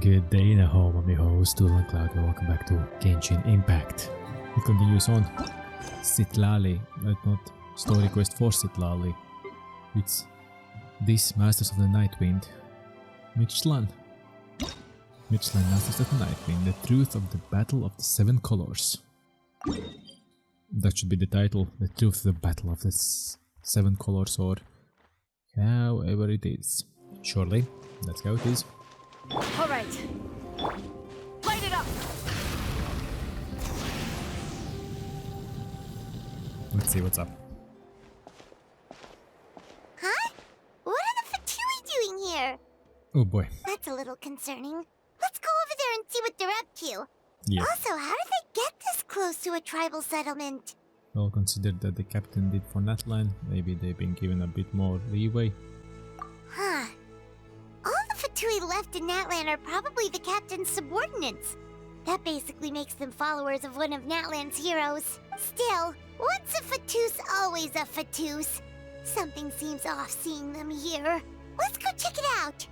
Good day in a home, I'm your host, VillainCloud, and welcome back to Genshin Impact. It continues on Citlali, but not story quest for Citlali. It's this Masters of the Nightwind. Natlan, Masters of the Nightwind, the truth of the Battle of the Seven Colors. That should be the title, the truth of the Battle of the Seven Colors, or however it is. Surely, that's how it is. Alright. Light it up! Let's see what's up. Huh? What are the Fatui doing here? Oh boy. That's a little concerning. Let's go over there and see what they're up to. Yeah. Also, how did they get this close to a tribal settlement? Well, consider that the captain did for Natlan, maybe they've been given a bit more leeway. Huh. All the Fatui left in Natlan are probably the captain's subordinates. That basically makes them followers of one of Natlan's heroes. Still, once a Fatus, always a Fatus. Something seems off seeing them here. Let's go check it out.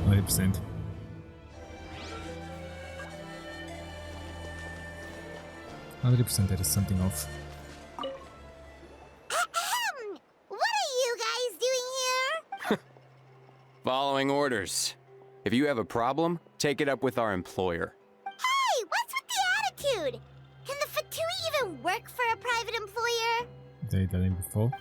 100%. There is something off. Ahem! What are you guys doing here? Following orders. If you have a problem, take it up with our employer. Hey, what's with the attitude? Can the Fatui even work for a private employer? They done it before.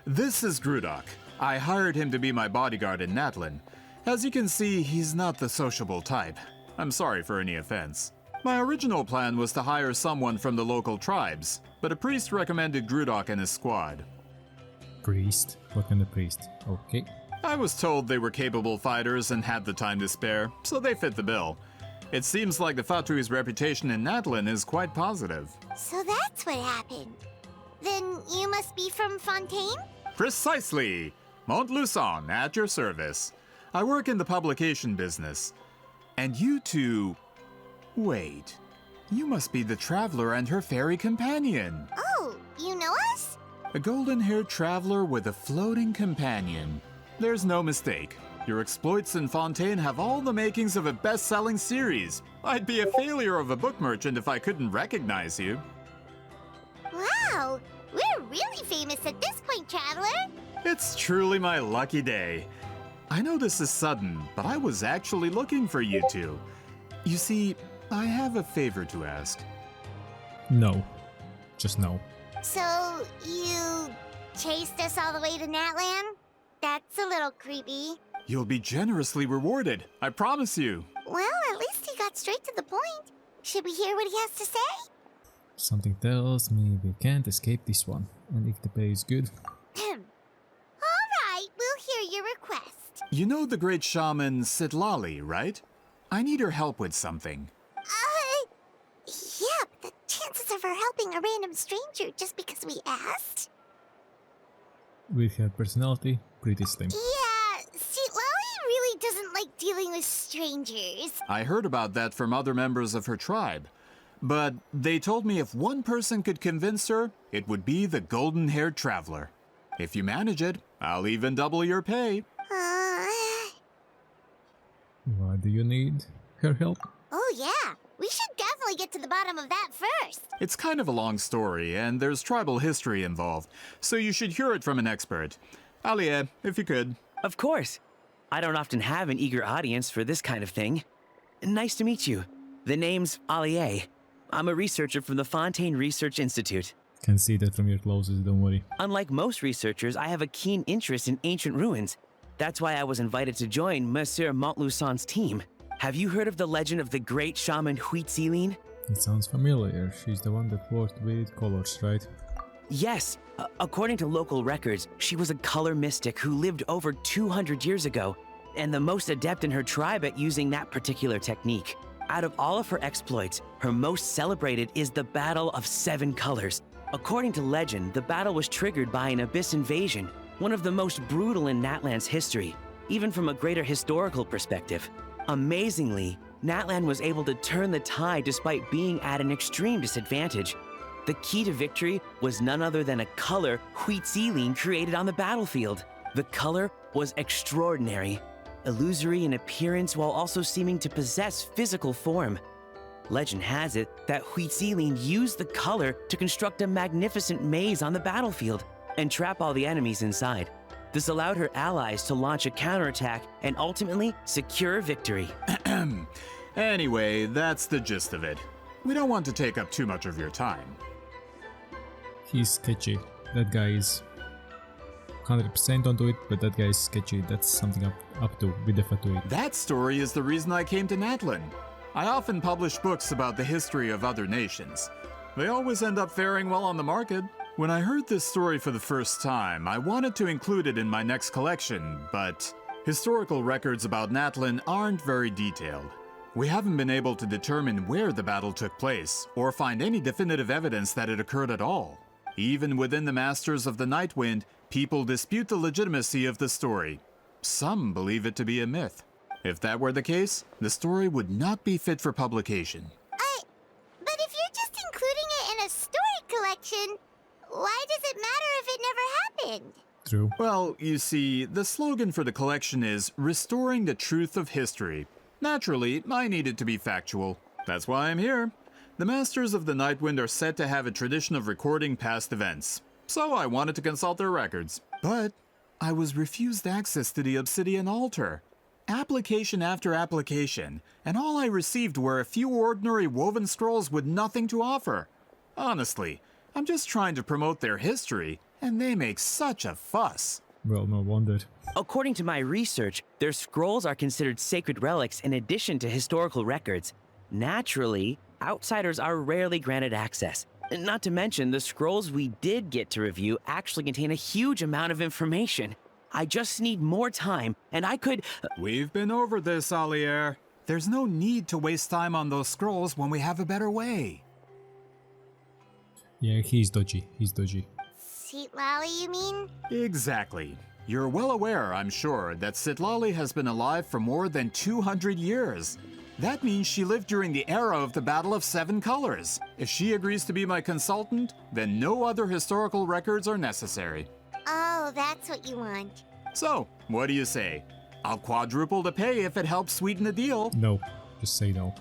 This is Grudok. I hired him to be my bodyguard in Natlan. As you can see, he's not the sociable type. I'm sorry for any offense. My original plan was to hire someone from the local tribes, but a priest recommended Grudok and his squad. Priest? What kind of priest? Okay. I was told they were capable fighters and had the time to spare, so they fit the bill. It seems like the Fatui's reputation in Natlan is quite positive. So that's what happened. Then you must be from Fontaine? Precisely! Montluçon, at your service. I work in the publication business. And you two... Wait. You must be the traveler and her fairy companion. Oh, you know us? A golden-haired traveler with a floating companion. There's no mistake. Your exploits in Fontaine have all the makings of a best-selling series. I'd be a failure of a book merchant if I couldn't recognize you. Wow, we're really famous at this point, traveler. It's truly my lucky day. I know this is sudden, but I was actually looking for you two. You see, I have a favor to ask. No. Just no. So, you chased us all the way to Natlan? That's a little creepy. You'll be generously rewarded, I promise you. Well, at least he got straight to the point. Should we hear what he has to say? Something tells me we can't escape this one. And if the pay is good... Alright, we'll hear your request. You know the great shaman Citlali, right? I need her help with something. Yeah, but the chances of her helping a random stranger just because we asked? With her personality, pretty slim. Yeah, Citlali really doesn't like dealing with strangers. I heard about that from other members of her tribe. But they told me if one person could convince her, it would be the golden-haired traveler. If you manage it, I'll even double your pay. Why do you need her help? Oh yeah, we should definitely get to the bottom of that first. It's kind of a long story, and there's tribal history involved, so you should hear it from an expert. Alie, if you could. Of course. I don't often have an eager audience for this kind of thing. Nice to meet you. The name's Alie. I'm a researcher from the Fontaine Research Institute. Can see that from your clothes, don't worry. Unlike most researchers, I have a keen interest in ancient ruins. That's why I was invited to join Monsieur Montluçon's team. Have you heard of the legend of the great shaman Citlali? It sounds familiar. She's the one that worked with colors, right? Yes. According to local records, she was a color mystic who lived over 200 years ago, and the most adept in her tribe at using that particular technique. Out of all of her exploits, her most celebrated is the Battle of Seven Colors. According to legend, the battle was triggered by an abyss invasion, one of the most brutal in Natlan's history, even from a greater historical perspective. Amazingly, Natlan was able to turn the tide despite being at an extreme disadvantage. The key to victory was none other than a color Citlali created on the battlefield. The color was extraordinary, illusory in appearance while also seeming to possess physical form. Legend has it that Citlali used the color to construct a magnificent maze on the battlefield and trap all the enemies inside. This allowed her allies to launch a counterattack and ultimately secure victory. Anyway, that's the gist of it. We don't want to take up too much of your time. He's sketchy. That guy is 100% onto it, but that guy is sketchy. That's something up to with the Fatui. That story is the reason I came to Natlan. I often publish books about the history of other nations. They always end up faring well on the market. When I heard this story for the first time, I wanted to include it in my next collection, but historical records about Natlan aren't very detailed. We haven't been able to determine where the battle took place, or find any definitive evidence that it occurred at all. Even within the Masters of the Nightwind, people dispute the legitimacy of the story. Some believe it to be a myth. If that were the case, the story would not be fit for publication. But if you're just including it in a story collection, why does it matter if it never happened? True. Well, you see, the slogan for the collection is Restoring the Truth of History. Naturally, I needed to be factual. That's why I'm here. The Masters of the Nightwind are said to have a tradition of recording past events, so I wanted to consult their records. But I was refused access to the Obsidian Altar. Application after application, and all I received were a few ordinary woven scrolls with nothing to offer. Honestly, I'm just trying to promote their history, and they make such a fuss. Well, no wonder. According to my research, their scrolls are considered sacred relics in addition to historical records. Naturally, outsiders are rarely granted access. Not to mention, the scrolls we did get to review actually contain a huge amount of information. I just need more time, and I could... We've been over this, Alier. There's no need to waste time on those scrolls when we have a better way. Yeah, he's dodgy. He's dodgy. Citlali, you mean? Exactly. You're well aware, I'm sure, that Citlali has been alive for more than 200 years. That means she lived during the era of the Battle of Seven Colors. If she agrees to be my consultant, then no other historical records are necessary. Oh, that's what you want. So, what do you say? I'll quadruple the pay if it helps sweeten the deal. No. Just say no.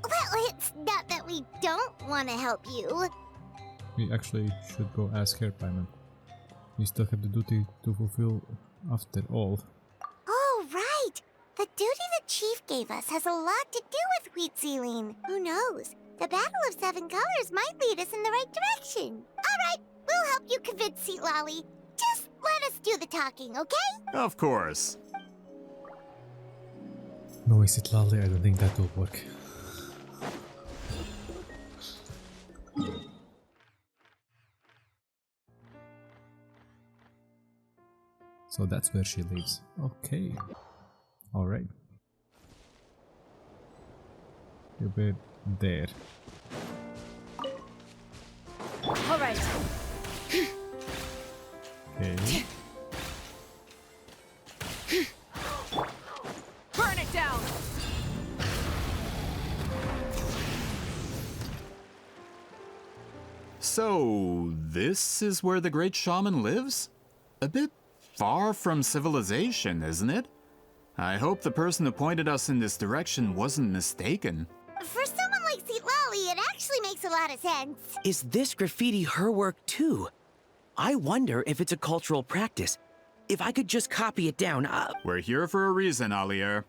Well, it's not that we don't want to help you. We actually should go ask her payment. We still have the duty to fulfill after all. Oh, right. The duty the chief gave us has a lot to do with Citlali. Who knows? The Battle of Seven Colors might lead us in the right direction. All right, we'll help you convince Citlali. Just let us do the talking, okay? Of course. No, is it lovely? I don't think that will work. So that's where she lives. Okay. Alright. You'll be there. All right. Okay. Burn it down. So, this is where the great shaman lives? A bit far from civilization, isn't it? I hope the person who pointed us in this direction wasn't mistaken. For someone like Citlali, it actually makes a lot of sense. Is this graffiti her work too? I wonder if it's a cultural practice. If I could just copy it down, We're here for a reason, Alier.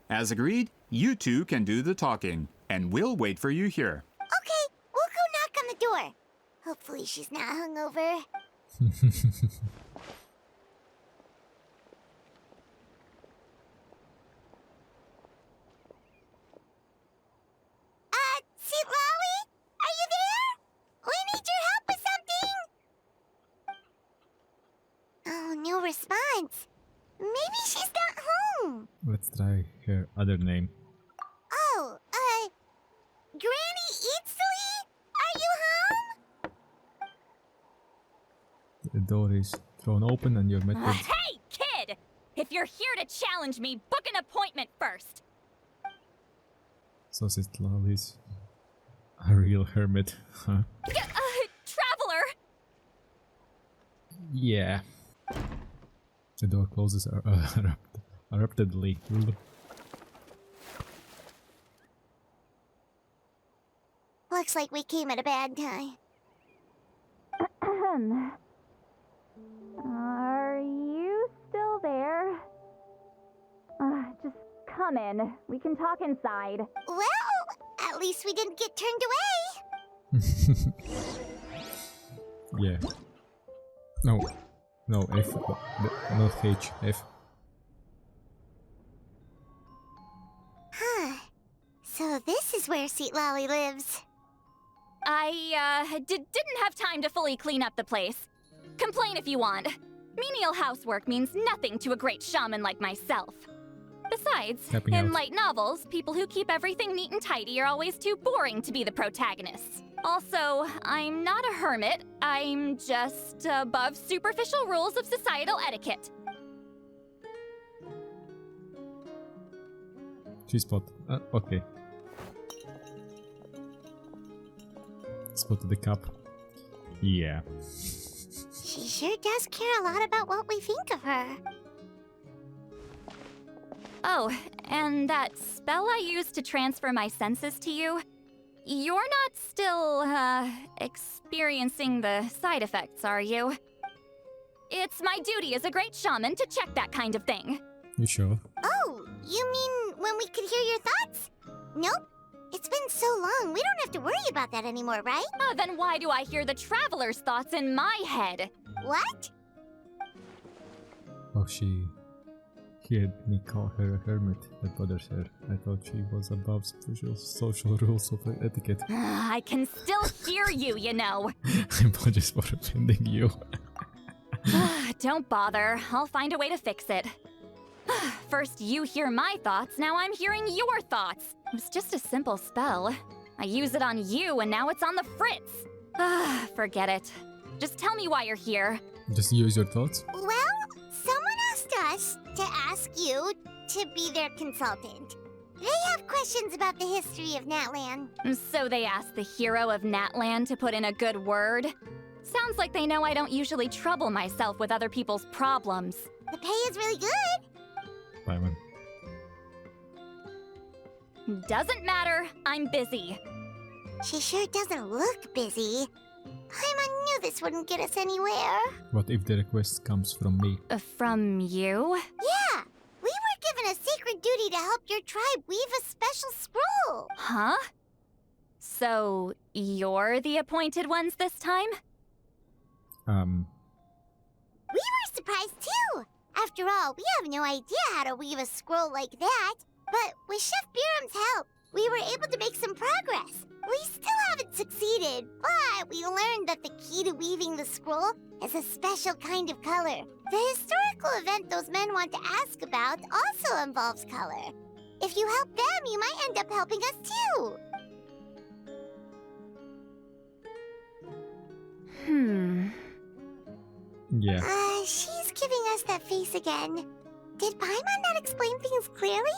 As agreed, you two can do the talking, and we'll wait for you here. Okay, we'll go knock on the door. Hopefully she's not hungover. Citlali? Are you there? We need your help with something. Oh, no response. Maybe she's not home. Let's try her other name. Oh, Granny Citlali? Are you home? The door is thrown open and you're met with... Hey, kid! If you're here to challenge me, book an appointment first. So Citlali's a real hermit, huh? Traveler! Yeah. The door closes abruptly. Looks like we came at a bad time. Are you still there? Just come in. We can talk inside. Well, at least we didn't get turned away. Yeah. No. No, F. Not H. F. Huh. So this is where Citlali lives. I, didn't have time to fully clean up the place. Complain if you want. Menial housework means nothing to a great shaman like myself. Besides, Tapping in out. light novels, people who keep everything neat and tidy are always too boring to be the protagonists. Also, I'm not a hermit. I'm just above superficial rules of societal etiquette. She spot. Okay. Spotted the cup. Yeah. She sure does care a lot about what we think of her. Oh, and that spell I used to transfer my senses to you? You're not still, experiencing the side effects, are you? It's my duty as a great shaman to check that kind of thing. You sure? Oh, you mean when we could hear your thoughts? Nope. It's been so long, we don't have to worry about that anymore, right? Then why do I hear the traveler's thoughts in my head? What? Oh, she heard me call her a hermit. That bothers her. I thought she was above social rules of etiquette. I can still hear you, you know. I apologize for offending you. Don't bother. I'll find a way to fix it. First you hear my thoughts, now I'm hearing your thoughts. It was just a simple spell. I use it on you and now it's on the fritz. Forget it. Just tell me why you're here. Just use your thoughts. Well, someone asked us to ask you to be their consultant. They have questions about the history of Natlan. So they asked the hero of Natlan to put in a good word? Sounds like they know I don't usually trouble myself with other people's problems. The pay is really good. Paimon. Doesn't matter, I'm busy. She sure doesn't look busy. Paimon knew this wouldn't get us anywhere. What if the request comes from me? From you? Yeah, we were given a sacred duty to help your tribe weave a special scroll. Huh? So, you're the appointed ones this time? We were surprised too. After all, we have no idea how to weave a scroll like that. But with Chef Biram's help, we were able to make some progress. We still haven't succeeded, but we learned that the key to weaving the scroll is a special kind of color. The historical event those men want to ask about also involves color. If you help them, you might end up helping us too. Yeah. She's giving us that face again. Did Paimon not explain things clearly?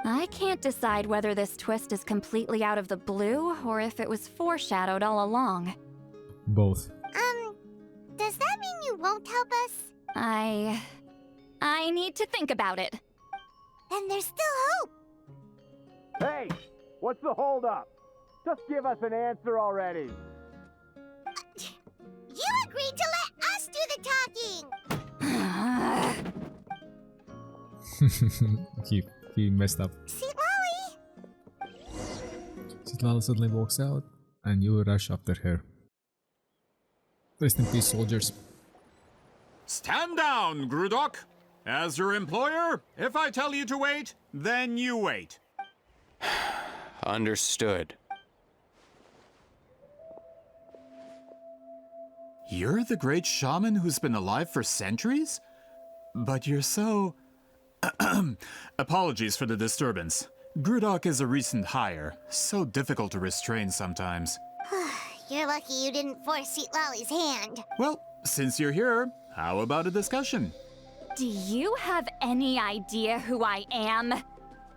I can't decide whether this twist is completely out of the blue or if it was foreshadowed all along. Both. Does that mean you won't help us? I need to think about it. Then there's still hope. Hey, what's the holdup? Just give us an answer already. You agreed to let us do the talking! he messed up. Citlali! Citlali suddenly walks out, and you rush after her. Rest in peace, soldiers. Stand down, Grudok. As your employer, if I tell you to wait, then you wait. Understood. You're the great shaman who's been alive for centuries? But you're so... Apologies for the disturbance. Grudok is a recent hire, so difficult to restrain sometimes. You're lucky you didn't force Citlali's hand. Well, since you're here, how about a discussion? Do you have any idea who I am?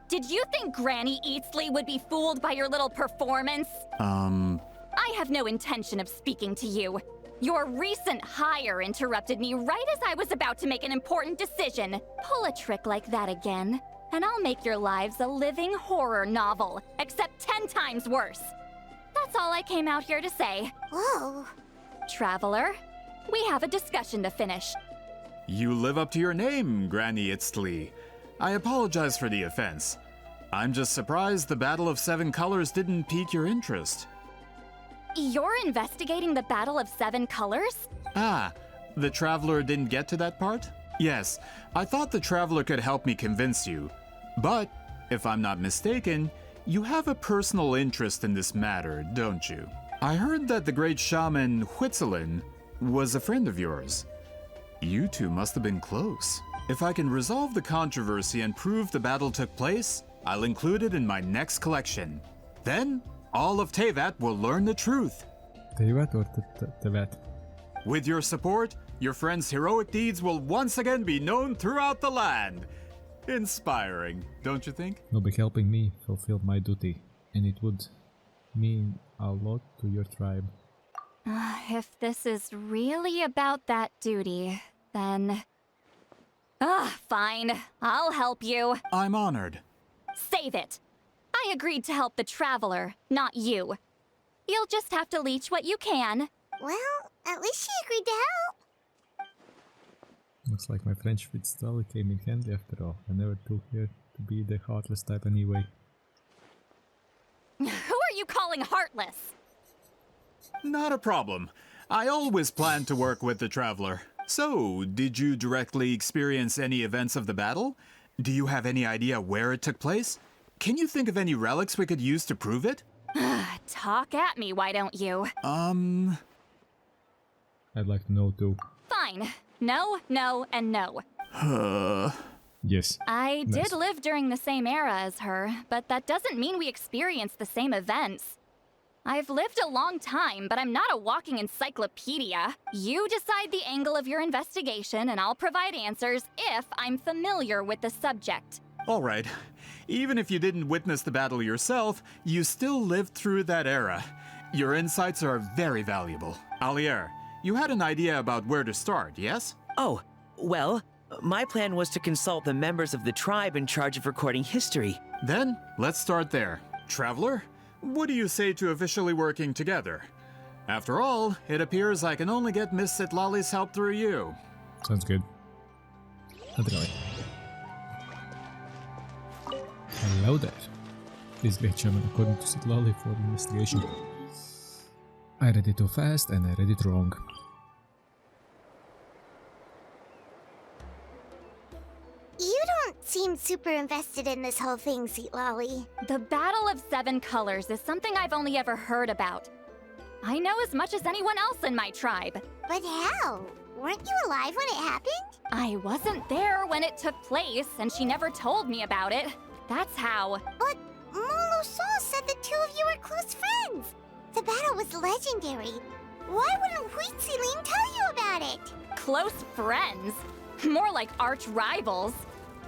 Did you think Granny Eatsley would be fooled by your little performance? I have no intention of speaking to you. Your recent hire interrupted me right as I was about to make an important decision. Pull a trick like that again, and I'll make your lives a living horror novel, except 10 times worse. That's all I came out here to say. Whoa. Traveler, we have a discussion to finish. You live up to your name, Granny Citlali. I apologize for the offense. I'm just surprised the Battle of Seven Colors didn't pique your interest. You're investigating the Battle of Seven Colors? Ah, the Traveler didn't get to that part? Yes, I thought the Traveler could help me convince you. But, if I'm not mistaken, you have a personal interest in this matter, don't you? I heard that the great shaman Citlali was a friend of yours. You two must have been close. If I can resolve the controversy and prove the battle took place, I'll include it in my next collection. Then, all of Teyvat will learn the truth. Teyvat or Tevat? With your support, your friend's heroic deeds will once again be known throughout the land. Inspiring, don't you think? You'll be helping me fulfill my duty, and it would mean a lot to your tribe. If this is really about that duty, then... fine. I'll help you. I'm honored. Save it. I agreed to help the Traveler, not you. You'll just have to leech what you can. Well, at least she agreed to help. Looks like my French with Citlali came in handy after all. I never took her to be the heartless type anyway. Who are you calling heartless? Not a problem. I always planned to work with the Traveler. So, did you directly experience any events of the battle? Do you have any idea where it took place? Can you think of any relics we could use to prove it? Talk at me, why don't you? I'd like to know too. Fine. No, no, and no. Yes. I Nice. did live during the same era as her, but that doesn't mean we experienced the same events. I've lived a long time, but I'm not a walking encyclopedia. You decide the angle of your investigation, and I'll provide answers if I'm familiar with the subject. All right. Even if you didn't witness the battle yourself, you still lived through that era. Your insights are very valuable. Alier, you had an idea about where to start, yes? Oh, well, my plan was to consult the members of the tribe in charge of recording history. Then, let's start there. Traveler, what do you say to officially working together? After all, it appears I can only get Miss Citlali's help through you. Sounds good. Not really. Hello there. Please great shaman according to Citlali for investigation. I read it too fast and I read it wrong. You don't seem super invested in this whole thing, Citlali. The Battle of Seven Colors is something I've only ever heard about. I know as much as anyone else in my tribe. But how? Weren't you alive when it happened? I wasn't there when it took place, and she never told me about it. That's how. But Molo-san said the two of you were close friends. The battle was legendary. Why wouldn't Citlali tell you about it? Close friends? More like arch rivals.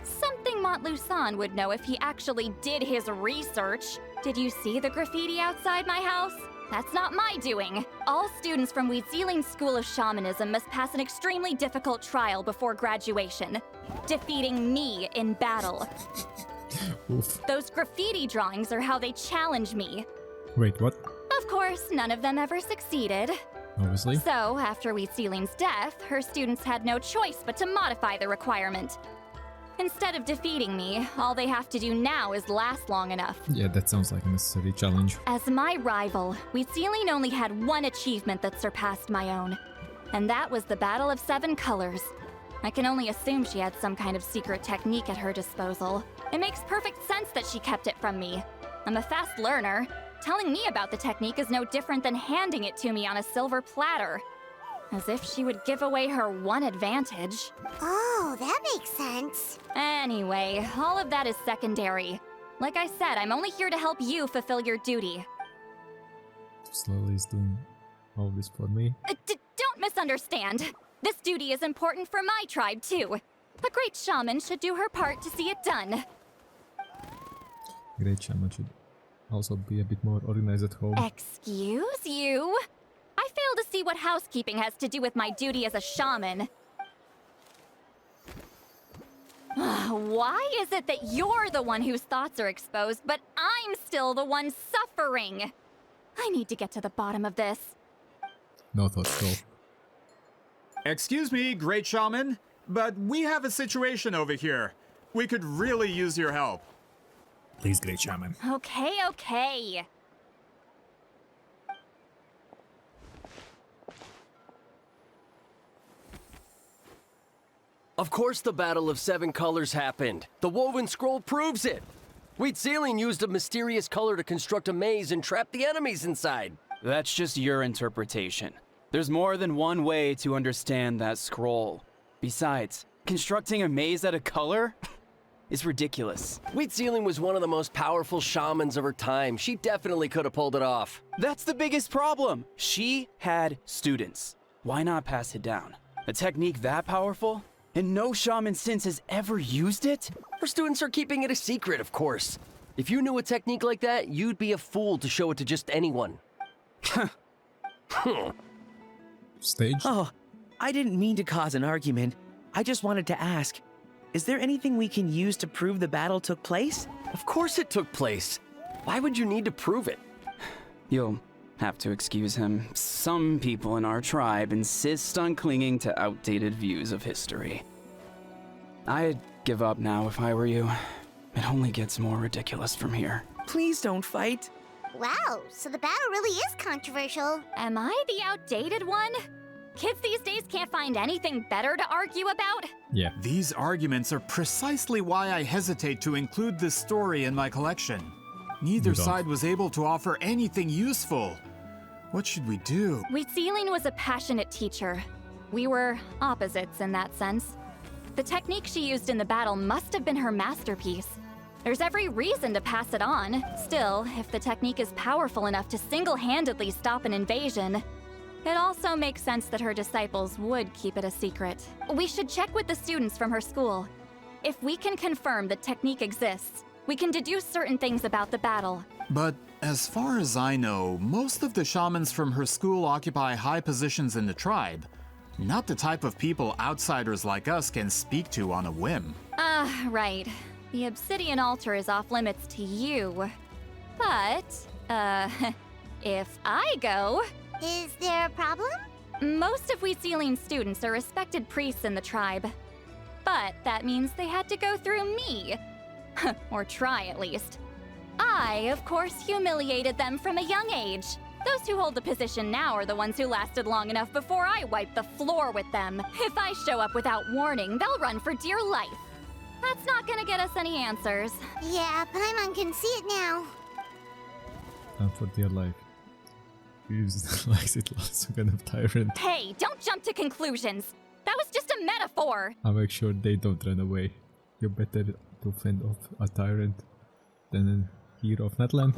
Something Montlusan would know if he actually did his research. Did you see the graffiti outside my house? That's not my doing. All students from Citlali's School of Shamanism must pass an extremely difficult trial before graduation, defeating me in battle. Oof. Those graffiti drawings are how they challenge me. Wait, what? Of course, none of them ever succeeded. Obviously. So, after Citlali's death, her students had no choice but to modify the requirement. Instead of defeating me, all they have to do now is last long enough. Yeah, that sounds like a necessary challenge. As my rival, Citlali only had one achievement that surpassed my own. And that was the Battle of Seven Colors. I can only assume she had some kind of secret technique at her disposal. It makes perfect sense that she kept it from me. I'm a fast learner. Telling me about the technique is no different than handing it to me on a silver platter. As if she would give away her one advantage. Oh, that makes sense. Anyway, all of that is secondary. Like I said, I'm only here to help you fulfill your duty. Slowly is doing all this for me. Don't misunderstand. This duty is important for my tribe, too. A great shaman should do her part to see it done. Great shaman should also be a bit more organized at home. Excuse you? I failed to see what housekeeping has to do with my duty as a shaman. Why is it that you're the one whose thoughts are exposed, but I'm still the one suffering? I need to get to the bottom of this. No thoughts, go. Excuse me, great shaman, but we have a situation over here. We could really use your help. Please, great shaman. Okay. Of course the Battle of Seven Colors happened. The woven scroll proves it. Citlali used a mysterious color to construct a maze and trap the enemies inside. That's just your interpretation. There's more than one way to understand that scroll. Besides, constructing a maze out of color is ridiculous. Citlali was one of the most powerful shamans of her time. She definitely could have pulled it off. That's the biggest problem. She had students. Why not pass it down? A technique that powerful? And no shaman since has ever used it? Her students are keeping it a secret, of course. If you knew a technique like that, you'd be a fool to show it to just anyone. Stage? Oh, I didn't mean to cause an argument. I just wanted to ask, is there anything we can use to prove the battle took place? Of course it took place. Why would you need to prove it? You'll have to excuse him. Some people in our tribe insist on clinging to outdated views of history. I'd give up now if I were you. It only gets more ridiculous from here. Please don't fight. Wow, so the battle really is controversial. Am I the outdated one? Kids these days can't find anything better to argue about? Yeah. These arguments are precisely why I hesitate to include this story in my collection. Neither You don't. side was able to offer anything useful. What should we do? Citlali was a passionate teacher. We were opposites in that sense. The technique she used in the battle must have been her masterpiece. There's every reason to pass it on. Still, if the technique is powerful enough to single-handedly stop an invasion, it also makes sense that her disciples would keep it a secret. We should check with the students from her school. If we can confirm the technique exists, we can deduce certain things about the battle. But as far as I know, most of the shamans from her school occupy high positions in the tribe. Not the type of people outsiders like us can speak to on a whim. Right. The obsidian altar is off limits to you. But, if I go... Is there a problem? Most of Citlali's students are respected priests in the tribe. But that means they had to go through me. Or try, at least. I, of course, humiliated them from a young age. Those who hold the position now are the ones who lasted long enough before I wiped the floor with them. If I show up without warning, they'll run for dear life. That's not gonna get us any answers. Yeah, Paimon can see it now. And for dear life. Use like Citlali, some kind of tyrant. Hey, don't jump to conclusions. That was just a metaphor. I'll make sure they don't run away. You're better to fend off a tyrant than a hero of Natlan.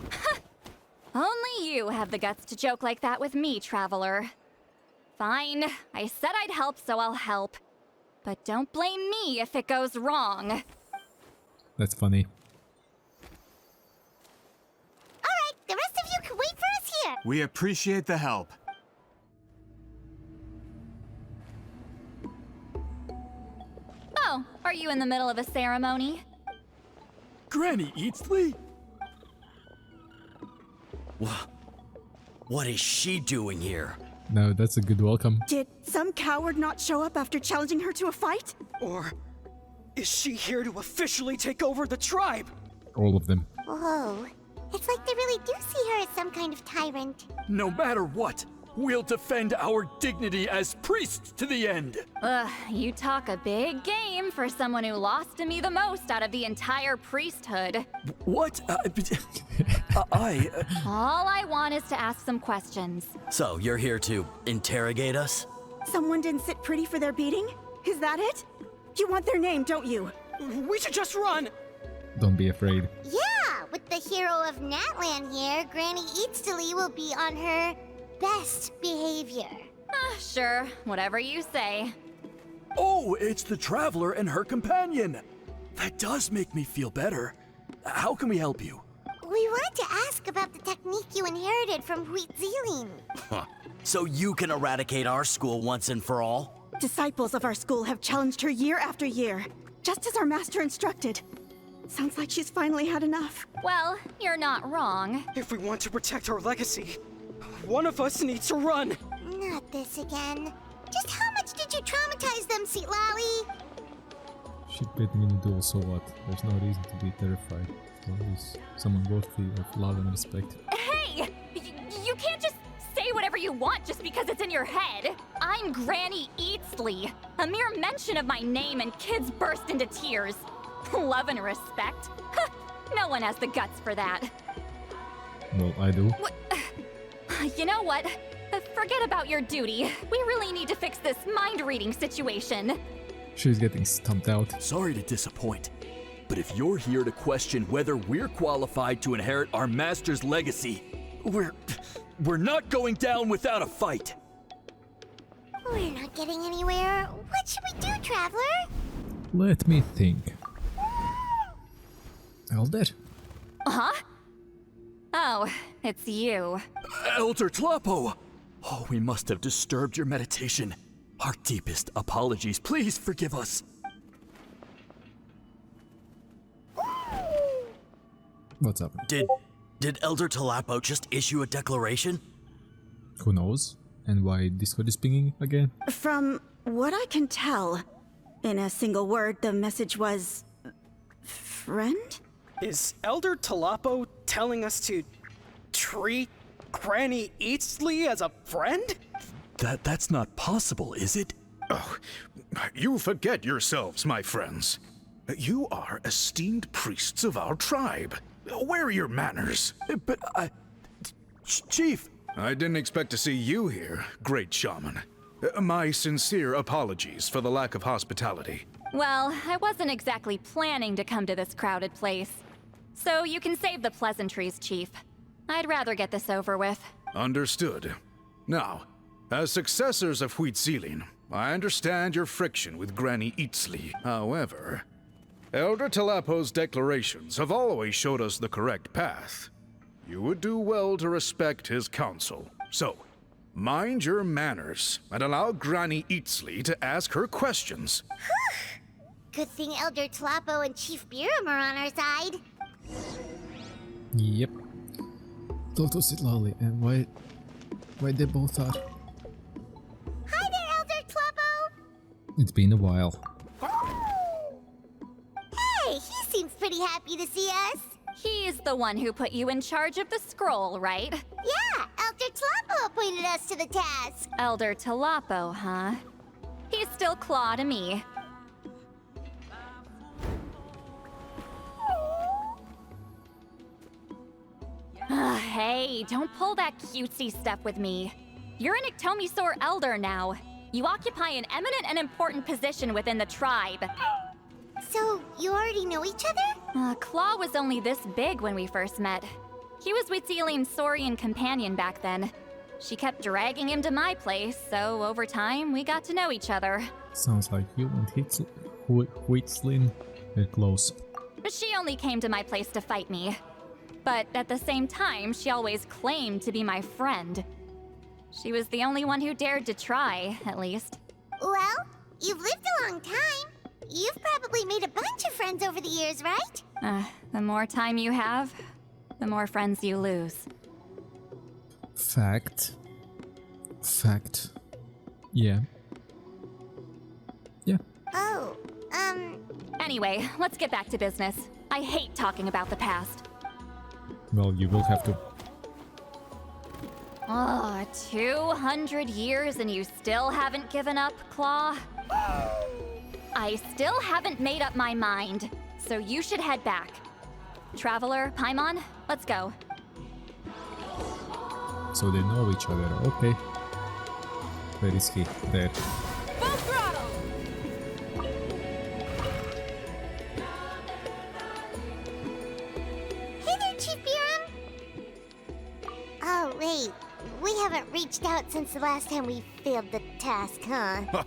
Only you have the guts to joke like that with me, traveler. Fine, I said I'd help, so I'll help. But don't blame me if it goes wrong. That's funny. Alright, the rest of you can wait for us here. We appreciate the help. Oh, are you in the middle of a ceremony? Granny Citlali? What is she doing here? No, that's a good welcome. Did some coward not show up after challenging her to a fight? Or is she here to officially take over the tribe? All of them. Whoa. It's like they really do see her as some kind of tyrant. No matter what, we'll defend our dignity as priests to the end. Ugh, you talk a big game for someone who lost to me the most out of the entire priesthood. What? All I want is to ask some questions. So, you're here to interrogate us? Someone didn't sit pretty for their beating? Is that it? You want their name, don't you? We should just run! Don't be afraid. Yeah, with the hero of Natlan here, Granny Citlali will be on her best behavior. Sure, whatever you say. Oh, it's the traveler and her companion. That does make me feel better. How can we help you? We wanted to ask about the technique you inherited from Citlali. Huh. So you can eradicate our school once and for all? Disciples of our school have challenged her year after year, just as our master instructed. Sounds like she's finally had enough. Well, you're not wrong. If we want to protect our legacy, one of us needs to run. Not this again. Just how much did you traumatize them, Citlali? She's getting in a duel, so what? There's no reason to be terrified. He's someone worthy of love and respect. Hey! You can't just say whatever you want just because it's in your head. I'm Granny Eatsley. A mere mention of my name and kids burst into tears. Love and respect? No one has the guts for that. Well, I do. You know what? Forget about your duty. We really need to fix this mind-reading situation. She's getting stumped out. Sorry to disappoint, but if you're here to question whether we're qualified to inherit our master's legacy, we're not going down without a fight. We're not getting anywhere. What should we do, Traveler? Let me think. Elder? Huh? Oh, it's you. Elder Tlapo! Oh, we must have disturbed your meditation. Our deepest apologies. Please forgive us. What's up? Did Elder Tlapo just issue a declaration? Who knows? And why Discord is pinging again? From what I can tell, in a single word, the message was... friend? Is Elder Tlapo telling us to treat Granny Eatsley as a friend? That's not possible, is it? Oh, you forget yourselves, my friends. You are esteemed priests of our tribe. Where are your manners? But Chief! I didn't expect to see you here, great shaman. My sincere apologies for the lack of hospitality. Well, I wasn't exactly planning to come to this crowded place. So you can save the pleasantries, Chief. I'd rather get this over with. Understood. Now, as successors of Citlali, I understand your friction with Granny Eatsley. However, Elder Tlapo's declarations have always showed us the correct path. You would do well to respect his counsel. So, mind your manners and allow Granny Eatsley to ask her questions. Good thing Elder Tlapo and Chief Biram are on our side. Yep. Talk to Citlali and why they both are. Hi there, Elder Tlapo! It's been a while. Hey, he seems pretty happy to see us. He's the one who put you in charge of the scroll, right? Yeah, Elder Tlapo appointed us to the task. Elder Tlapo, huh? He's still Claw to me. Hey, don't pull that cutesy stuff with me. You're an Iktomisaur Elder now. You occupy an eminent and important position within the tribe. So, you already know each other? Claw was only this big when we first met. He was Citlali's Saurian companion back then. She kept dragging him to my place, so over time, we got to know each other. Sounds like you and Citlali are close. She only came to my place to fight me. But at the same time, she always claimed to be my friend. She was the only one who dared to try, at least. Well, you've lived a long time. You've probably made a bunch of friends over the years, right? The more time you have, the more friends you lose. Fact. Yeah. Oh, Anyway, let's get back to business. I hate talking about the past. Well, you will have to. 200 years and you still haven't given up, Claw? I still haven't made up my mind, so you should head back. Traveler, Paimon, let's go. So they know each other, okay. Where is he? There. Full throttle! hey there, Chief Biram. Oh, wait. We haven't reached out since the last time we failed the task, huh?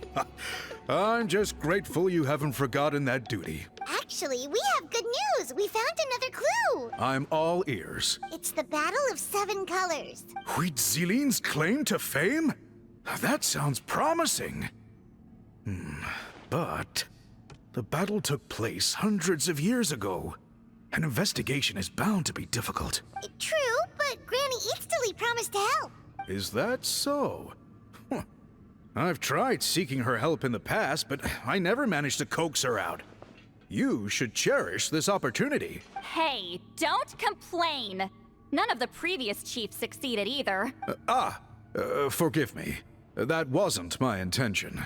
I'm just grateful you haven't forgotten that duty. Actually, we have good news. We found another clue. I'm all ears. It's the Battle of Seven Colors. Huitzilin's claim to fame? That sounds promising. But the battle took place hundreds of years ago. An investigation is bound to be difficult. True, but Granny Eatstily promised to help. Is that so? I've tried seeking her help in the past, but I never managed to coax her out. You should cherish this opportunity. Hey, don't complain! None of the previous chiefs succeeded either. Forgive me. That wasn't my intention.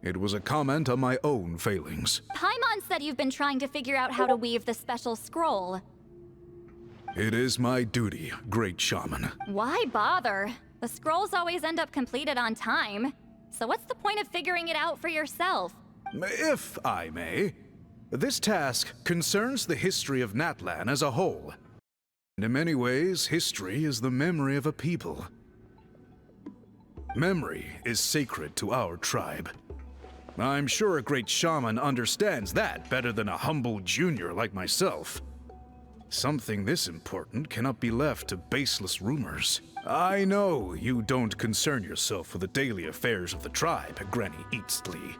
It was a comment on my own failings. Paimon said you've been trying to figure out how to weave the special scroll. It is my duty, Great Shaman. Why bother? The scrolls always end up completed on time. So what's the point of figuring it out for yourself? If I may, this task concerns the history of Natlan as a whole. And in many ways, history is the memory of a people. Memory is sacred to our tribe. I'm sure a great shaman understands that better than a humble junior like myself. Something this important cannot be left to baseless rumors. I know you don't concern yourself with the daily affairs of the tribe, Granny Eatstily.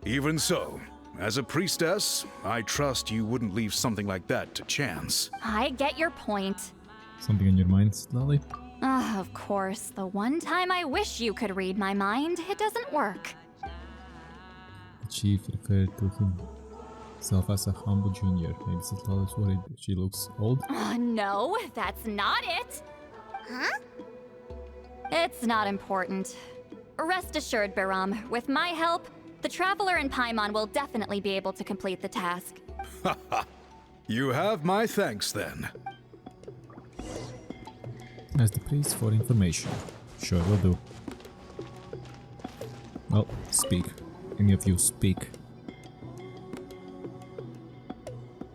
Even so, as a priestess, I trust you wouldn't leave something like that to chance. I get your point. Something on your mind, Citlali? Of course. The one time I wish you could read my mind, it doesn't work. The chief referred to himself as a humble junior. Maybe Citlali's worried that she looks old? No, that's not it. Huh? It's not important. Rest assured, Biram, with my help, the Traveler and Paimon will definitely be able to complete the task. You have my thanks then. Ask the priest for information. Sure, will do. Well, speak. Any of you speak.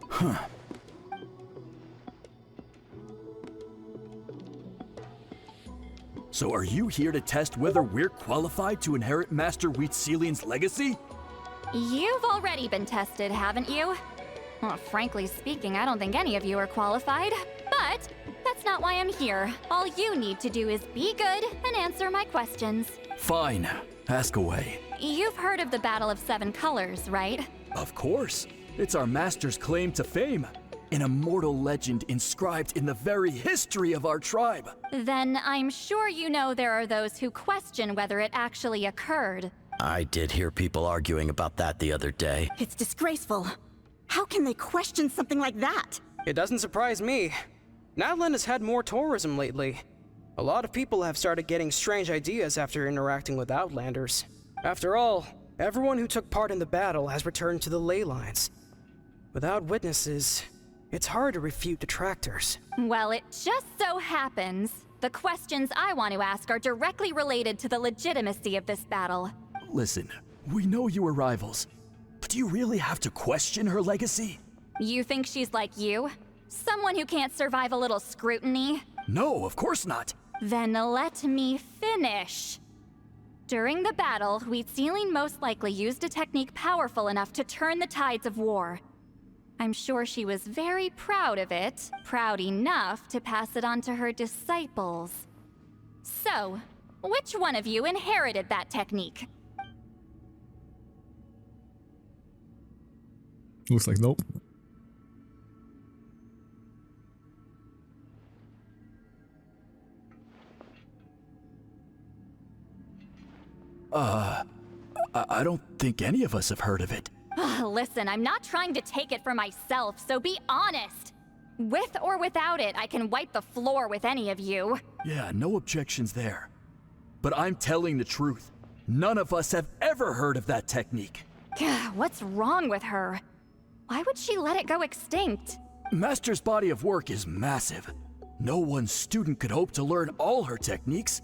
Huh. So are you here to test whether we're qualified to inherit Master Huitzilian's legacy? You've already been tested, haven't you? Well, frankly speaking, I don't think any of you are qualified. But that's not why I'm here. All you need to do is be good and answer my questions. Fine. Ask away. You've heard of the Battle of Seven Colors, right? Of course. It's our master's claim to fame. An immortal legend inscribed in the very history of our tribe. Then I'm sure you know there are those who question whether it actually occurred. I did hear people arguing about that the other day. It's disgraceful. How can they question something like that? It doesn't surprise me. Natlan has had more tourism lately. A lot of people have started getting strange ideas after interacting with Outlanders. After all, everyone who took part in the battle has returned to the ley lines. Without witnesses, it's hard to refute detractors. Well, it just so happens the questions I want to ask are directly related to the legitimacy of this battle. Listen, we know you are rivals, but do you really have to question her legacy? You think she's like you? Someone who can't survive a little scrutiny? No, of course not. Then let me finish. During the battle, Huitzilin most likely used a technique powerful enough to turn the tides of war. I'm sure she was very proud of it, proud enough to pass it on to her disciples. So, which one of you inherited that technique? Looks like nope. I don't think any of us have heard of it. Listen, I'm not trying to take it for myself, so be honest. With or without it, I can wipe the floor with any of you. Yeah, no objections there. But I'm telling the truth. None of us have ever heard of that technique. What's wrong with her? Why would she let it go extinct? Master's body of work is massive. No one student could hope to learn all her techniques.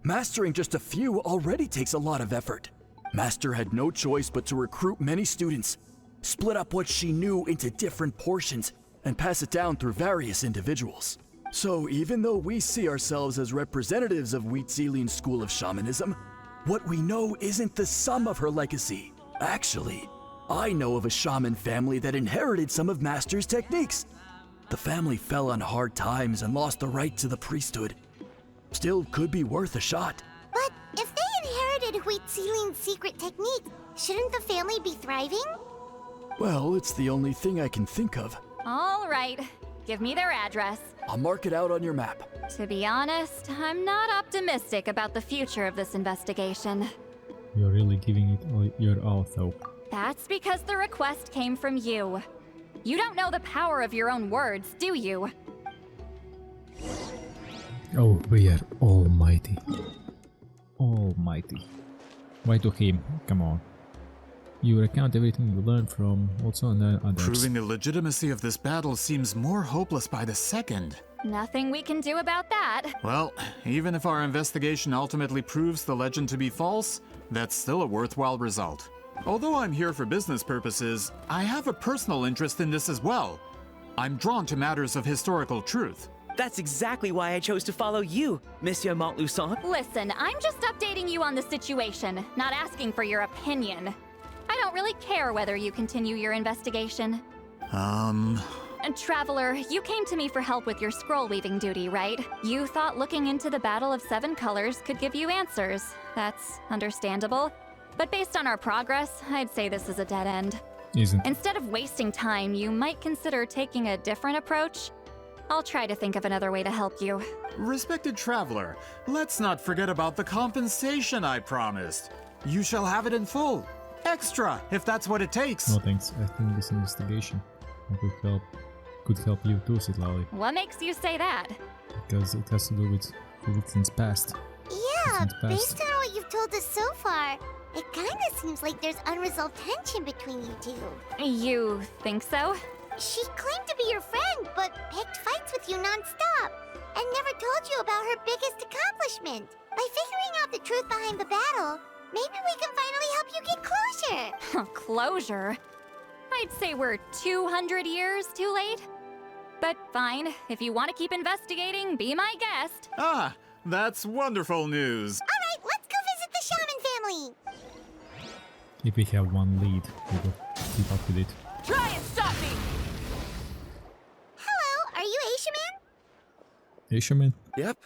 Mastering just a few already takes a lot of effort. Master had no choice but to recruit many students, split up what she knew into different portions, and pass it down through various individuals. So even though we see ourselves as representatives of Huitzilian's school of shamanism, what we know isn't the sum of her legacy. Actually, I know of a shaman family that inherited some of Master's techniques. The family fell on hard times and lost the right to the priesthood. Still could be worth a shot. But if they inherited Huitzilin's secret technique, shouldn't the family be thriving? Well, it's the only thing I can think of. All right. Give me their address. I'll mark it out on your map. To be honest, I'm not optimistic about the future of this investigation. You're really giving it all your all, though. That's because the request came from you. You don't know the power of your own words, do you? Oh, we are almighty. Almighty. Why to him? Come on. You recount everything you learned from also on the others. Proving the legitimacy of this battle seems more hopeless by the second. Nothing we can do about that. Well, even if our investigation ultimately proves the legend to be false, that's still a worthwhile result. Although I'm here for business purposes, I have a personal interest in this as well. I'm drawn to matters of historical truth. That's exactly why I chose to follow you, Monsieur Montluçon. Listen, I'm just updating you on the situation, not asking for your opinion. I don't really care whether you continue your investigation. And Traveler, you came to me for help with your scroll weaving duty, right? You thought looking into the Battle of Seven Colors could give you answers. That's understandable. But based on our progress, I'd say this is a dead end. Instead of wasting time, you might consider taking a different approach. I'll try to think of another way to help you. Respected Traveler, let's not forget about the compensation I promised. You shall have it in full. Extra, if that's what it takes. No thanks. I think this investigation could help you too, Citlali. What makes you say that? Because it has to do with Huitzilin's past. Yeah, based on what you've told us so far, it kinda seems like there's unresolved tension between you two. You think so? She claimed to be your friend, but picked fights with you non-stop, and never told you about her biggest accomplishment. By figuring out the truth behind the battle, maybe we can finally help you get closure. Closure? I'd say we're 200 years too late. But fine, if you want to keep investigating, be my guest. Ah, that's wonderful news. Alright, let's go visit the shaman family. If we have one lead, we will keep up with it. Try and stop me! Hello, are you Aishaman? Aishaman? Yep,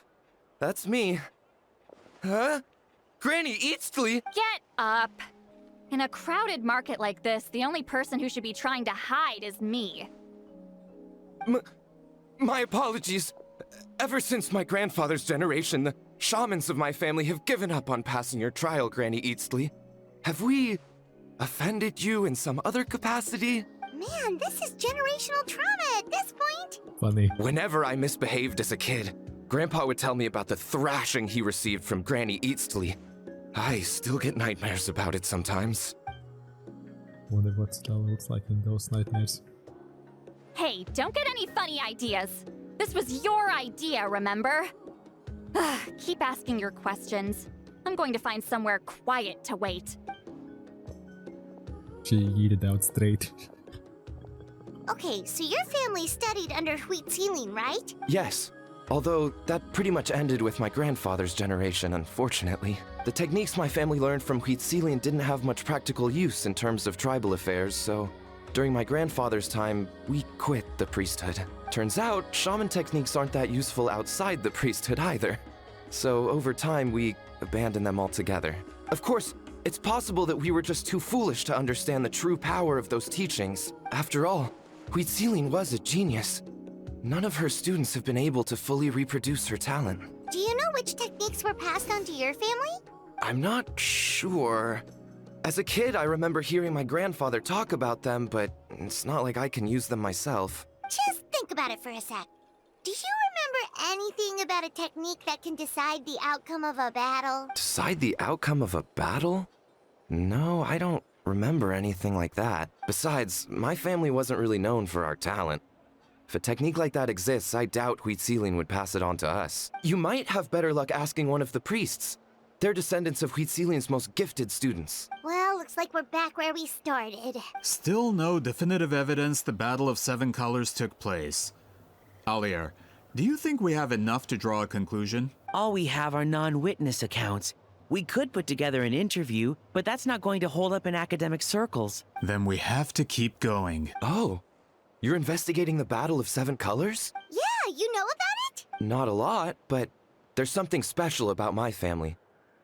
that's me. Huh? Granny Eatsley? Get up! In a crowded market like this, the only person who should be trying to hide is me. My apologies. Ever since my grandfather's generation, the shamans of my family have given up on passing your trial, Granny Eatsley. Have we offended you in some other capacity? Man, this is generational trauma at this point. Funny. Whenever I misbehaved as a kid, Grandpa would tell me about the thrashing he received from Granny Eatsley. I still get nightmares about it sometimes. Wonder what Citlali looks like in those nightmares. Hey, don't get any funny ideas. This was your idea, remember? Keep asking your questions. I'm going to find somewhere quiet to wait. She yeeted out straight. Okay, so your family studied under Huitzilin, right? Yes, although that pretty much ended with my grandfather's generation, unfortunately. The techniques my family learned from Huitzilin didn't have much practical use in terms of tribal affairs, so during my grandfather's time, we quit the priesthood. Turns out, shaman techniques aren't that useful outside the priesthood either. So over time, we abandoned them altogether. Of course, it's possible that we were just too foolish to understand the true power of those teachings. After all, Huitzilin was a genius. None of her students have been able to fully reproduce her talent. Do you know which techniques were passed on to your family? I'm not sure. As a kid, I remember hearing my grandfather talk about them, but it's not like I can use them myself. Just think about it for a sec. Do you remember anything about a technique that can decide the outcome of a battle? Decide the outcome of a battle? No, I don't remember anything like that. Besides, my family wasn't really known for our talent. If a technique like that exists, I doubt Huitzilin would pass it on to us. You might have better luck asking one of the priests. They're descendants of Huitzilin's most gifted students. Well, looks like we're back where we started. Still no definitive evidence the Battle of Seven Colors took place. Alier, do you think we have enough to draw a conclusion? All we have are non-witness accounts. We could put together an interview, but that's not going to hold up in academic circles. Then we have to keep going. Oh, You're investigating the Battle of Seven Colors? Yeah, you know about it? Not a lot, but there's something special about my family.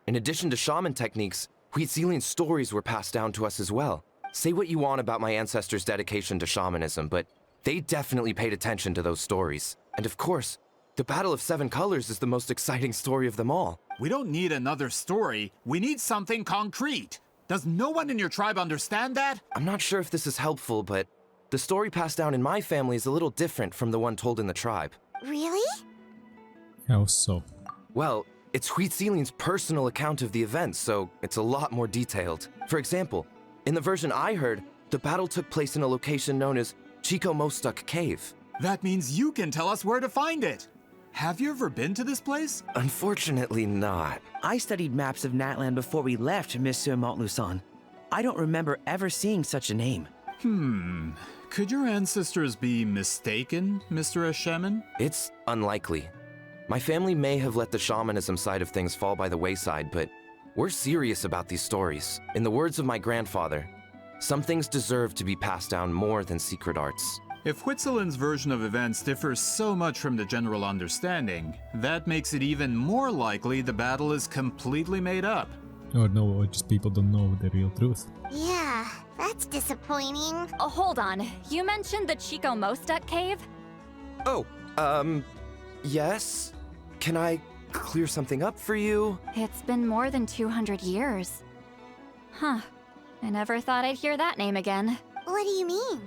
In addition to shaman techniques, Huitzilian stories were passed down to us as well. Say what you want about my ancestors' dedication to shamanism, but they definitely paid attention to those stories. And of course, the Battle of Seven Colors is the most exciting story of them all. We don't need another story. We need something concrete. Does no one in your tribe understand that? I'm not sure if this is helpful, but the story passed down in my family is a little different from the one told in the tribe. Really? How so? Well, it's Huitzilian's personal account of the events, so it's a lot more detailed. For example, in the version I heard, the battle took place in a location known as Chico Mostuk Cave. That means you can tell us where to find it. Have you ever been to this place? Unfortunately not. I studied maps of Natlan before we left, Monsieur Montluçon. I don't remember ever seeing such a name. Could your ancestors be mistaken, Mr. Shaman? It's unlikely. My family may have let the shamanism side of things fall by the wayside, but we're serious about these stories. In the words of my grandfather, some things deserve to be passed down more than secret arts. If Huitzilin's version of events differs so much from the general understanding, that makes it even more likely the battle is completely made up. Or no, or just people don't know the real truth. Yeah, that's disappointing. Oh, hold on. You mentioned the Chico Mostuk cave? Oh, yes? Can I clear something up for you? It's been more than 200 years. Huh. I never thought I'd hear that name again. What do you mean?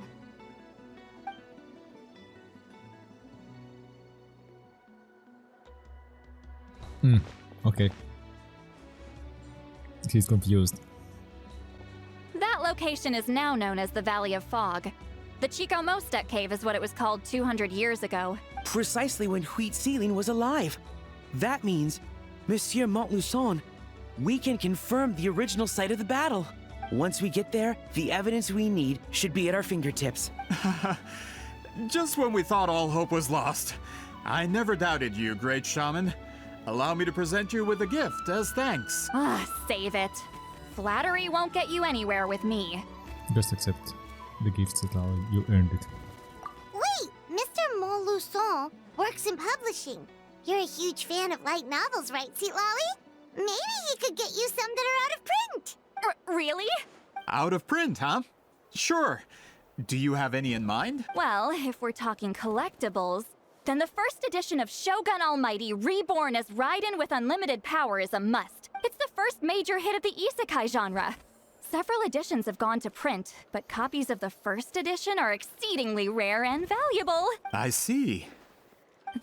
Okay. He's confused. That location is now known as the Valley of Fog. The Chico Mostuk cave is what it was called 200 years ago. Precisely when Huitzilin was alive. That means, Monsieur Montluçon, we can confirm the original site of the battle. Once we get there, the evidence we need should be at our fingertips. Just when we thought all hope was lost. I never doubted you, great shaman. Allow me to present you with a gift as thanks. Save it. Flattery won't get you anywhere with me. Just accept the gift, Citlali. You earned it. Wait, Mr. Montluçon works in publishing. You're a huge fan of light novels, right, Citlali? Maybe he could get you some that are out of print. Really? Out of print, huh? Sure. Do you have any in mind? Well, if we're talking collectibles, then the first edition of Shogun Almighty reborn as Raiden with unlimited power is a must. It's the first major hit of the isekai genre. Several editions have gone to print, but copies of the first edition are exceedingly rare and valuable. I see.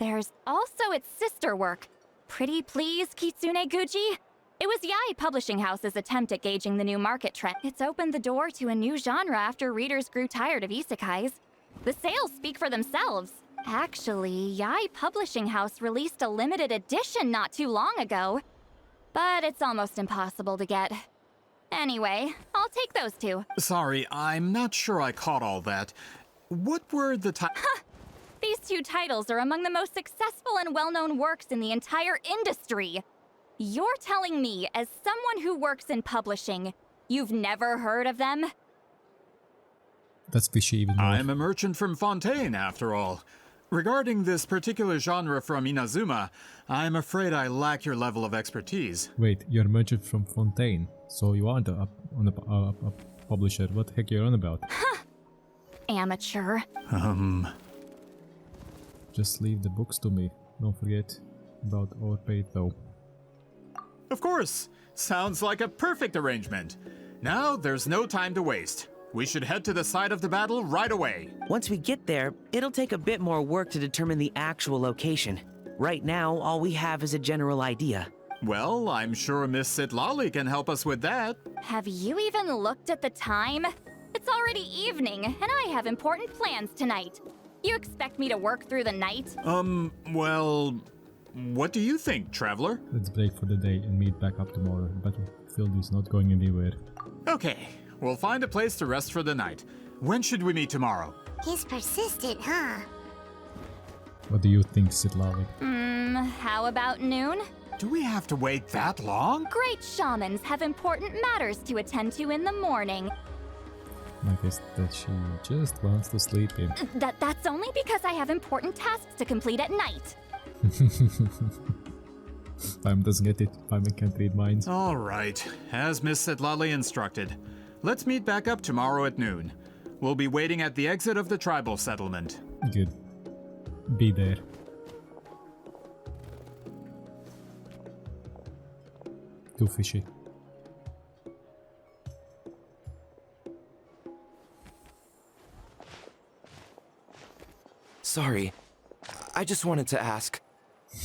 There's also its sister work, Pretty Please Kitsune Guji. It was Yai Publishing House's attempt at gauging the new market trend. It's opened the door to a new genre after readers grew tired of isekais. The sales speak for themselves. Actually, Yai Publishing House released a limited edition not too long ago. But it's almost impossible to get. Anyway, I'll take those two. Sorry, I'm not sure I caught all that. What were the These two titles are among the most successful and well-known works in the entire industry. You're telling me, as someone who works in publishing, you've never heard of them? That's fishy even more. I'm a merchant from Fontaine, after all. Regarding this particular genre from Inazuma, I'm afraid I lack your level of expertise. Wait, you're a merchant from Fontaine, so you aren't a publisher. What the heck are you on about? Amateur. Just leave the books to me. Don't forget about overpaid though. Of course! Sounds like a perfect arrangement. Now there's no time to waste. We should head to the site of the battle right away. Once we get there, it'll take a bit more work to determine the actual location. Right now, all we have is a general idea. Well, I'm sure Miss Citlali can help us with that. Have you even looked at the time? It's already evening, and I have important plans tonight. You expect me to work through the night? Well, what do you think, traveler? Let's break for the day and meet back up tomorrow. Battlefield is not going anywhere. Okay, we'll find a place to rest for the night. When should we meet tomorrow? He's persistent, huh? What do you think, Citlali? How about noon? Do we have to wait that long? Great shamans have important matters to attend to in the morning. I guess that she just wants to sleep in. That's only because I have important tasks to complete at night. Paimon doesn't get it. Paimon can't read minds. All right, as Miss Citlali instructed. Let's meet back up tomorrow at noon. We'll be waiting at the exit of the tribal settlement. Good. Be there. Too fishy. Sorry. I just wanted to ask.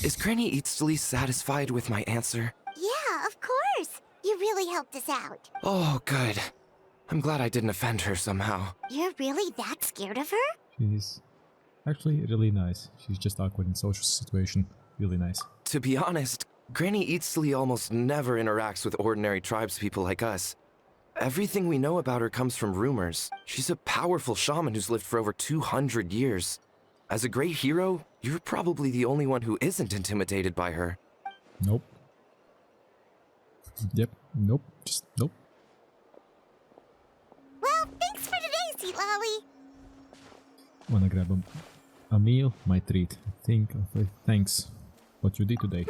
Is Granny Eatsley satisfied with my answer? Yeah, of course. You really helped us out. Oh, good. I'm glad I didn't offend her somehow. You're really that scared of her? She's actually really nice. She's just awkward in social situation. Really nice. To be honest, Granny Eatsley almost never interacts with ordinary tribespeople like us. Everything we know about her comes from rumors. She's a powerful shaman who's lived for over 200 years. As a great hero, you're probably the only one who isn't intimidated by her. Nope. Yep. Nope. Just nope. Well, thanks for today, Citlali. Wanna grab a meal? My treat. Think of it. Thanks. What you did today.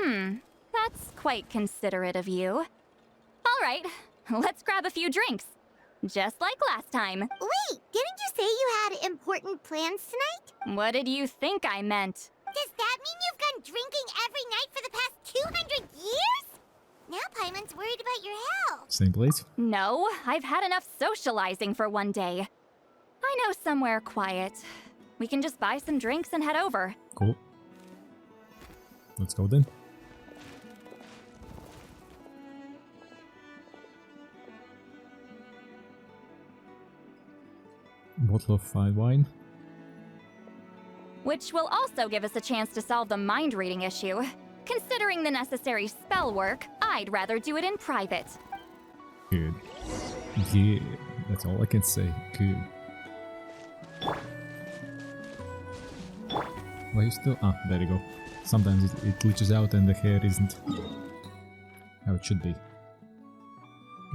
That's quite considerate of you. All right, let's grab a few drinks. Just like last time. Wait, didn't you say you had important plans tonight? What did you think I meant? Does that mean you've gone drinking every night for the past 200 years? Now Paimon's worried about your health. Same place? No, I've had enough socializing for one day. I know somewhere quiet. We can just buy some drinks and head over. Cool. Let's go then. Bottle of fine wine. Which will also give us a chance to solve the mind reading issue. Considering the necessary spell work, I'd rather do it in private. Good. Yeah, that's all I can say. Good. Why you still? Ah, there you go. Sometimes it glitches out and the hair isn't how it should be.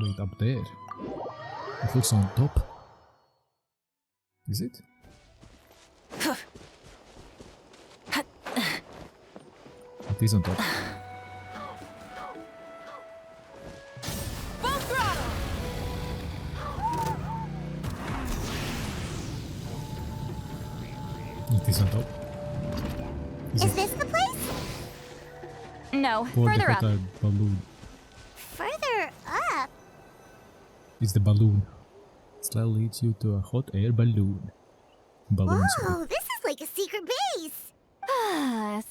Wait, up there. It looks on top. Is it? It is on top. Full throttle! It is on top. Is this the place? No, Or further the up. hot air balloon. Further up? It's the balloon. Citlali leads you to a hot air balloon. Balloon. Whoa, this is like a secret base.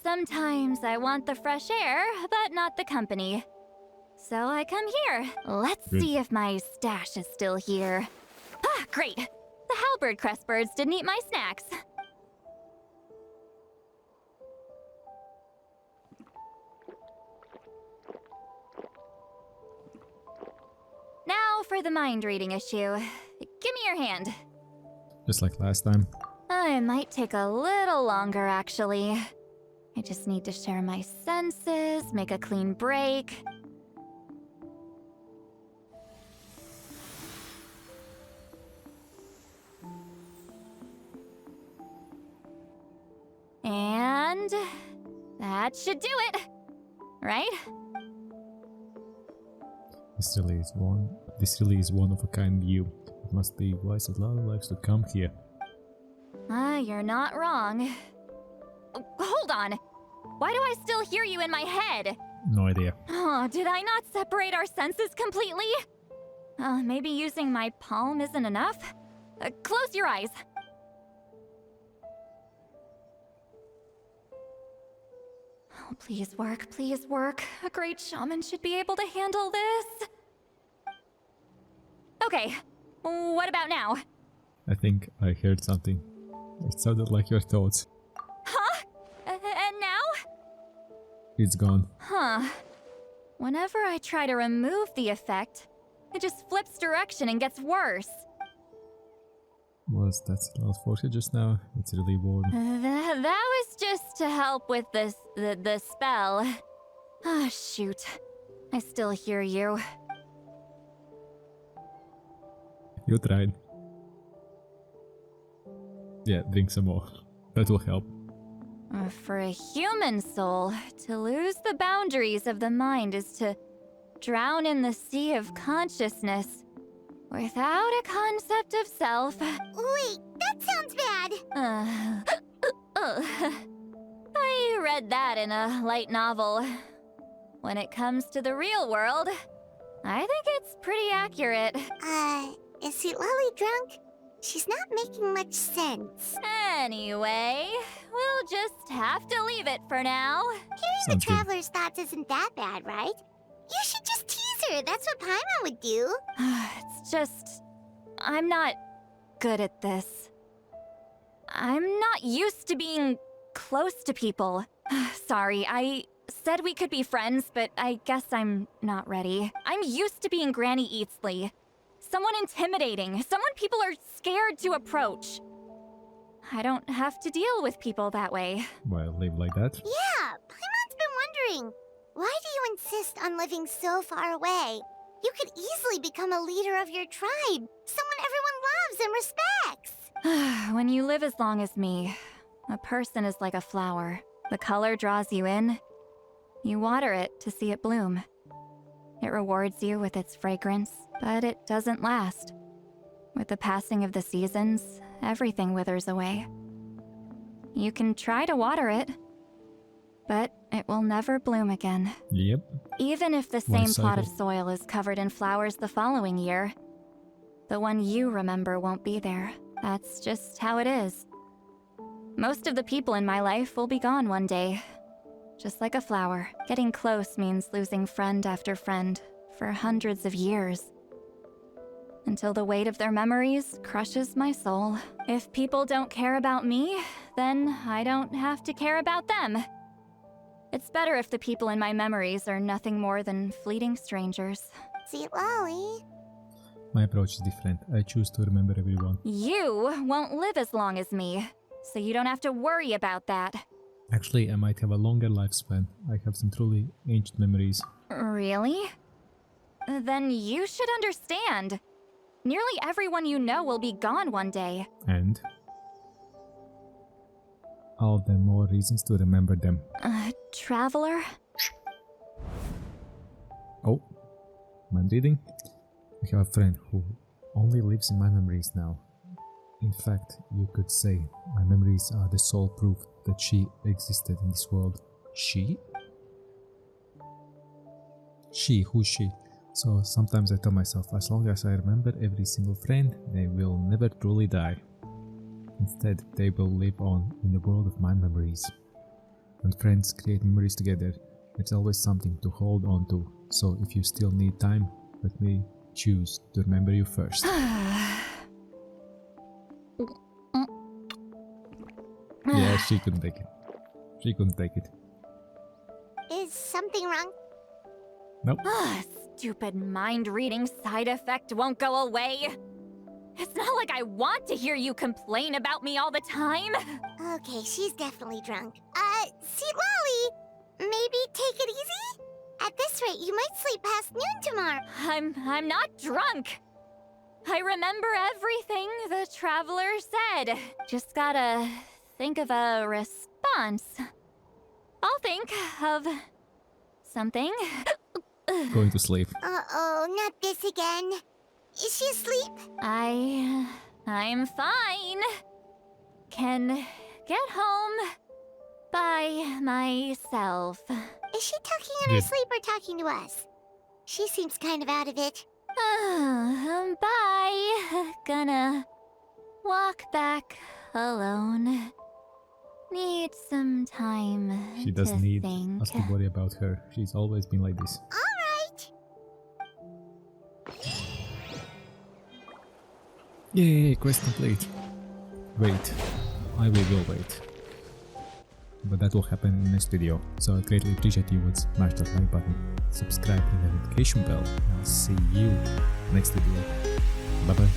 Sometimes I want the fresh air, but not the company. So I come here. Let's Good. see if my stash is still here. Ah, great! The halberd crest birds didn't eat my snacks. Now for the mind reading issue. Give me your hand. Just like last time. It might take a little longer, actually. I just need to share my senses, make a clean break. And that should do it, right? This really is one of a kind view. It must be why Citlali likes to come here. You're not wrong. Hold on. Why do I still hear you in my head? No idea. Oh, did I not separate our senses completely? Maybe using my palm isn't enough? Close your eyes. Oh, please work, please work. A great shaman should be able to handle this. Okay, what about now? I think I heard something. It sounded like your thoughts. Huh? And now? It's gone. Huh. Whenever I try to remove the effect, it just flips direction and gets worse. Was that Citlali's force just now? It's really warm. That was just to help with the spell. Ah, shoot. I still hear you. You tried. Yeah, drink some more. That will help. For a human soul, to lose the boundaries of the mind is to drown in the sea of consciousness without a concept of self. Wait, that sounds bad. I read that in a light novel. When it comes to the real world, I think it's pretty accurate. Is Citlali drunk? She's not making much sense. Anyway, we'll just have to leave it for now. Hearing the Traveler's thoughts isn't that bad, right? You should just tease her. That's what Paimon would do. It's just... I'm not good at this. I'm not used to being close to people. Sorry, I said we could be friends, but I guess I'm not ready. I'm used to being Granny Eatsley. Someone intimidating, someone people are scared to approach. I don't have to deal with people that way. Well, live like that. Yeah, Paimon's been wondering. Why do you insist on living so far away? You could easily become a leader of your tribe. Someone everyone loves and respects. When you live as long as me, a person is like a flower. The color draws you in. You water it to see it bloom. It rewards you with its fragrance, but it doesn't last. With the passing of the seasons, everything withers away. You can try to water it, but it will never bloom again. Yep. Even if the same plot of soil is covered in flowers the following year, the one you remember won't be there. That's just how it is. Most of the people in my life will be gone one day. Just like a flower, getting close means losing friend after friend for hundreds of years. Until the weight of their memories crushes my soul. If people don't care about me, then I don't have to care about them. It's better if the people in my memories are nothing more than fleeting strangers. Citlali. My approach is different. I choose to remember everyone. You won't live as long as me, so you don't have to worry about that. Actually, I might have a longer lifespan. I have some truly ancient memories. Really? Then you should understand. Nearly everyone you know will be gone one day. And? All the more reasons to remember them. Traveler? Oh, mind reading? I have a friend who only lives in my memories now. In fact, you could say my memories are the sole proof that she existed in this world. She? She, who's she? So sometimes I tell myself, as long as I remember every single friend, they will never truly die. Instead, they will live on in the world of my memories. When friends create memories together, there's always something to hold on to. So if you still need time, let me choose to remember you first. Yeah, she couldn't take it. She couldn't take it. Is something wrong? Nope. Stupid mind-reading side effect won't go away. It's not like I want to hear you complain about me all the time. Okay, she's definitely drunk. Citlali, maybe take it easy? At this rate, you might sleep past noon tomorrow. I'm not drunk. I remember everything the Traveler said. Just gotta think of a response. I'll think of something. Going to sleep. Uh-oh, not this again. Is she asleep? I'm fine. Can get home by myself. Is she talking in her sleep or talking to us? She seems kind of out of it. Bye. Gonna walk back alone. Need some time. She doesn't need think. us to worry about her. She's always been like this. Alright. Yay, quest complete. Wait. I will wait. But that will happen in the next video. So I greatly appreciate you would smash that like button, subscribe and the notification bell, and I'll see you next video. Bye bye.